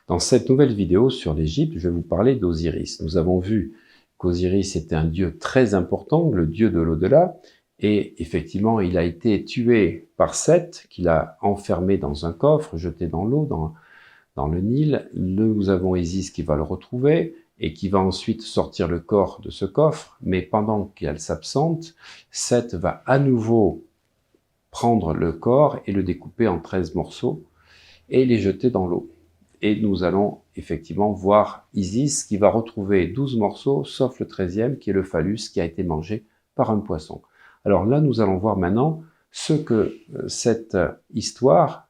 Dans cette nouvelle vidéo sur l'Égypte, je vais vous parler d'Osiris. Nous avons vu qu'Osiris était un dieu très important, le dieu de l'au-delà, et effectivement, il a été tué par Seth, qu'il a enfermé dans un coffre, jeté dans l'eau, dans le Nil. Nous avons Isis qui va le retrouver et qui va ensuite sortir le corps de ce coffre, mais pendant qu'elle s'absente, Seth va à nouveau prendre le corps et le découper en 13 morceaux et les jeter dans l'eau. Et nous allons effectivement voir Isis qui va retrouver 12 morceaux, sauf le 13e qui est le phallus qui a été mangé par un poisson. Alors là, nous allons voir maintenant ce que cette histoire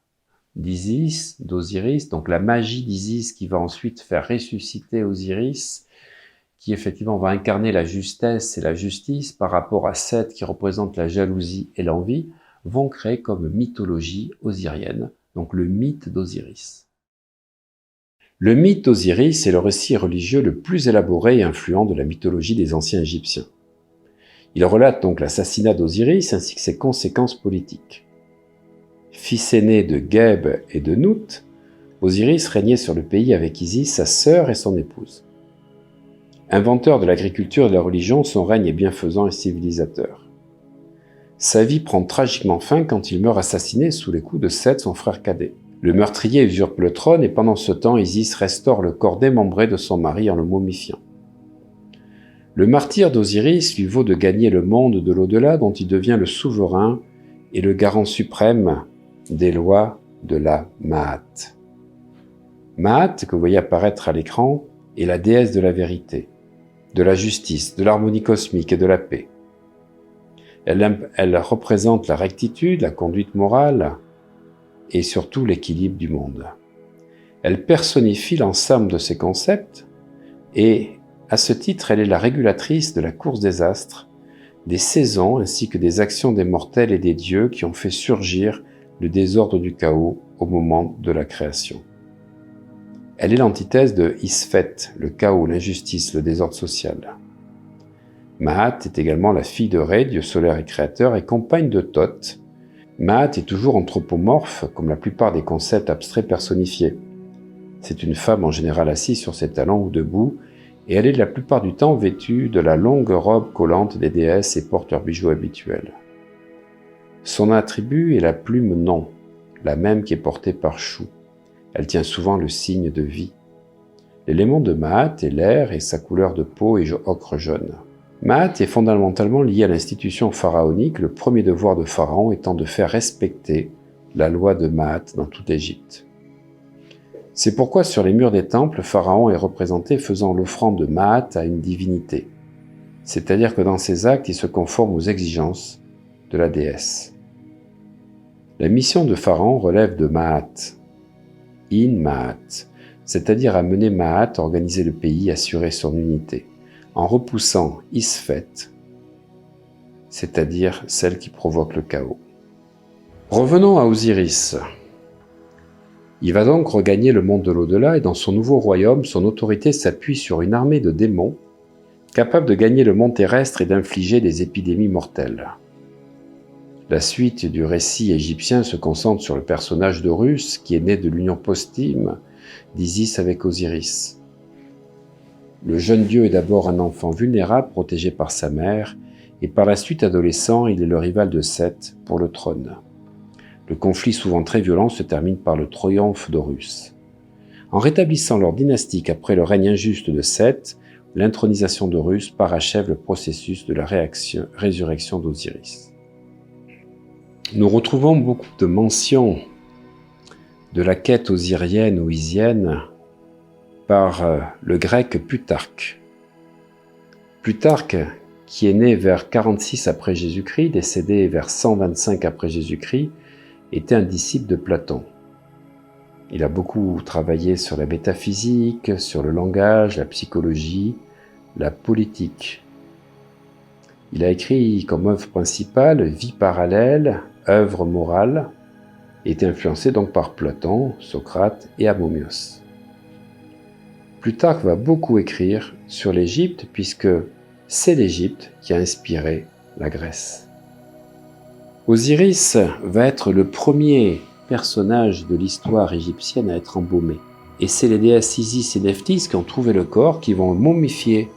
d'Isis, d'Osiris, donc la magie d'Isis qui va ensuite faire ressusciter Osiris, qui effectivement va incarner la justesse et la justice par rapport à Seth qui représente la jalousie et l'envie, vont créer comme mythologie osirienne, donc le mythe d'Osiris. Le mythe d'Osiris est le récit religieux le plus élaboré et influent de la mythologie des anciens Égyptiens. Il relate donc l'assassinat d'Osiris ainsi que ses conséquences politiques. Fils aîné de Geb et de Nout, Osiris régnait sur le pays avec Isis, sa sœur et son épouse. Inventeur de l'agriculture et de la religion, son règne est bienfaisant et civilisateur. Sa vie prend tragiquement fin quand il meurt assassiné sous les coups de Seth, son frère cadet. Le meurtrier usurpe le trône et pendant ce temps, Isis restaure le corps démembré de son mari en le momifiant. Le martyre d'Osiris lui vaut de gagner le monde de l'au-delà dont il devient le souverain et le garant suprême des lois de la Maat. Maat, que vous voyez apparaître à l'écran, est la déesse de la vérité, de la justice, de l'harmonie cosmique et de la paix. Elle représente la rectitude, la conduite morale et surtout l'équilibre du monde. Elle personnifie l'ensemble de ces concepts et, à ce titre, elle est la régulatrice de la course des astres, des saisons ainsi que des actions des mortels et des dieux qui ont fait surgir le désordre du chaos au moment de la création. Elle est l'antithèse de Isfet, le chaos, l'injustice, le désordre social. Maat est également la fille de Ré, dieu solaire et créateur, et compagne de Thoth. Maat est toujours anthropomorphe, comme la plupart des concepts abstraits personnifiés. C'est une femme en général assise sur ses talons ou debout, et elle est la plupart du temps vêtue de la longue robe collante des déesses et porte leurs bijoux habituels. Son attribut est la plume Non, la même qui est portée par Chou. Elle tient souvent le signe de vie. L'élément de Maat est l'air et sa couleur de peau est ocre jaune. Maat est fondamentalement lié à l'institution pharaonique, le premier devoir de Pharaon étant de faire respecter la loi de Maat dans toute l'Égypte. C'est pourquoi sur les murs des temples, Pharaon est représenté faisant l'offrande de Maat à une divinité. C'est-à-dire que dans ses actes, il se conforme aux exigences de la déesse. La mission de Pharaon relève de Maat, In-Maat, c'est-à-dire amener Maat à organiser le pays, assurer son unité, en repoussant Isfet, c'est-à-dire celle qui provoque le chaos. Revenons à Osiris. Il va donc regagner le monde de l'au-delà et dans son nouveau royaume, son autorité s'appuie sur une armée de démons capables de gagner le monde terrestre et d'infliger des épidémies mortelles. La suite du récit égyptien se concentre sur le personnage d'Horus qui est né de l'union posthume d'Isis avec Osiris. Le jeune dieu est d'abord un enfant vulnérable protégé par sa mère et par la suite adolescent, il est le rival de Seth pour le trône. Le conflit souvent très violent se termine par le triomphe d'Horus. En rétablissant l'ordre dynastique après le règne injuste de Seth, l'intronisation d'Horus parachève le processus de la résurrection d'Osiris. Nous retrouvons beaucoup de mentions de la quête osirienne ou isienne par le grec Plutarque. Plutarque, qui est né vers 46 après Jésus-Christ, décédé vers 125 après Jésus-Christ, était un disciple de Platon. Il a beaucoup travaillé sur la métaphysique, sur le langage, la psychologie, la politique. Il a écrit comme œuvre principale Vie parallèle, œuvre morale, et est influencé donc par Platon, Socrate et Amomios. Plutarque va beaucoup écrire sur l'Égypte puisque c'est l'Égypte qui a inspiré la Grèce. Osiris va être le premier personnage de l'histoire égyptienne à être embaumé. Et c'est les déesses Isis et Nephthys qui ont trouvé le corps, qui vont momifier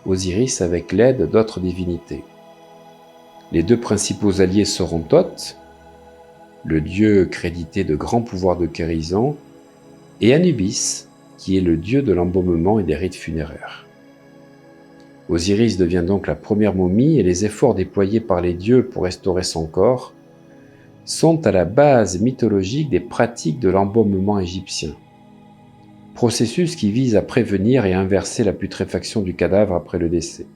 Osiris avec l'aide d'autres divinités. Les deux principaux alliés seront Thoth, le dieu crédité de grands pouvoirs de guérison, et Anubis, qui est le dieu de l'embaumement et des rites funéraires. Osiris devient donc la première momie et les efforts déployés par les dieux pour restaurer son corps sont à la base mythologique des pratiques de l'embaumement égyptien. Processus qui vise à prévenir et inverser la putréfaction du cadavre après le décès.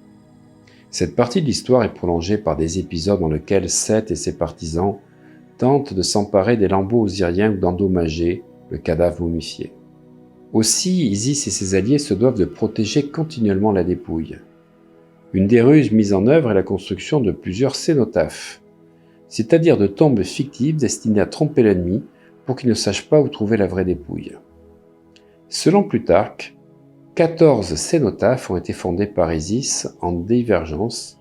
Cette partie de l'histoire est prolongée par des épisodes dans lesquels Seth et ses partisans tentent de s'emparer des lambeaux osiriens ou d'endommager le cadavre momifié. Aussi, Isis et ses alliés se doivent de protéger continuellement la dépouille. Une des ruses mises en œuvre est la construction de plusieurs cénotaphes, c'est-à-dire de tombes fictives destinées à tromper l'ennemi pour qu'il ne sache pas où trouver la vraie dépouille. Selon Plutarque, 14 cénotaphes ont été fondés par Isis en divergence,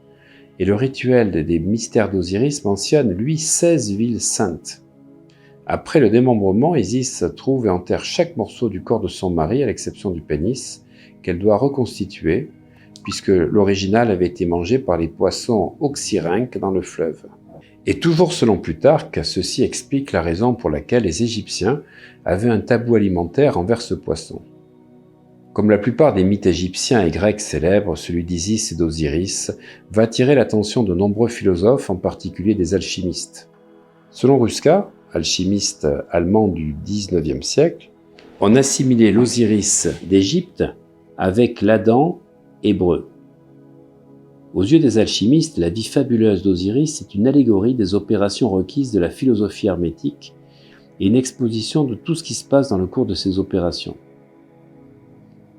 et le rituel des mystères d'Osiris mentionne, lui, 16 villes saintes. Après le démembrement, Isis trouve et enterre chaque morceau du corps de son mari, à l'exception du pénis, qu'elle doit reconstituer, puisque l'original avait été mangé par les poissons oxyrhynques dans le fleuve. Et toujours selon Plutarque, ceci explique la raison pour laquelle les Égyptiens avaient un tabou alimentaire envers ce poisson. Comme la plupart des mythes égyptiens et grecs célèbres, celui d'Isis et d'Osiris va attirer l'attention de nombreux philosophes, en particulier des alchimistes. Selon Ruska, alchimiste allemand du XIXe siècle, on assimilait l'Osiris d'Égypte avec l'Adam hébreu. Aux yeux des alchimistes, la vie fabuleuse d'Osiris est une allégorie des opérations requises de la philosophie hermétique et une exposition de tout ce qui se passe dans le cours de ces opérations.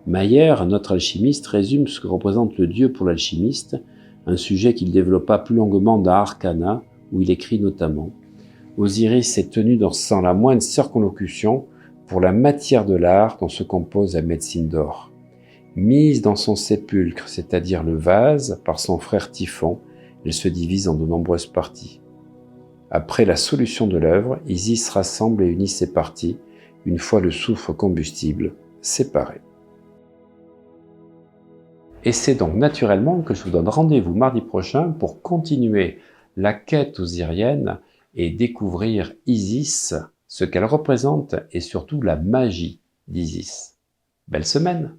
Mayer, notre alchimiste, résume ce que représente le dieu pour l'alchimiste, un sujet qu'il développa plus longuement dans Arcana, où il écrit notamment « Osiris est tenu sans la moindre circonlocution pour la matière de l'art dont se compose la médecine d'or. Mise dans son sépulcre, c'est-à-dire le vase, par son frère Typhon, elle se divise en de nombreuses parties. Après la solution de l'œuvre, Isis rassemble et unit ses parties, une fois le soufre combustible séparé. » Et c'est donc naturellement que je vous donne rendez-vous mardi prochain pour continuer la quête osirienne et découvrir Isis, ce qu'elle représente et surtout la magie d'Isis. Belle semaine!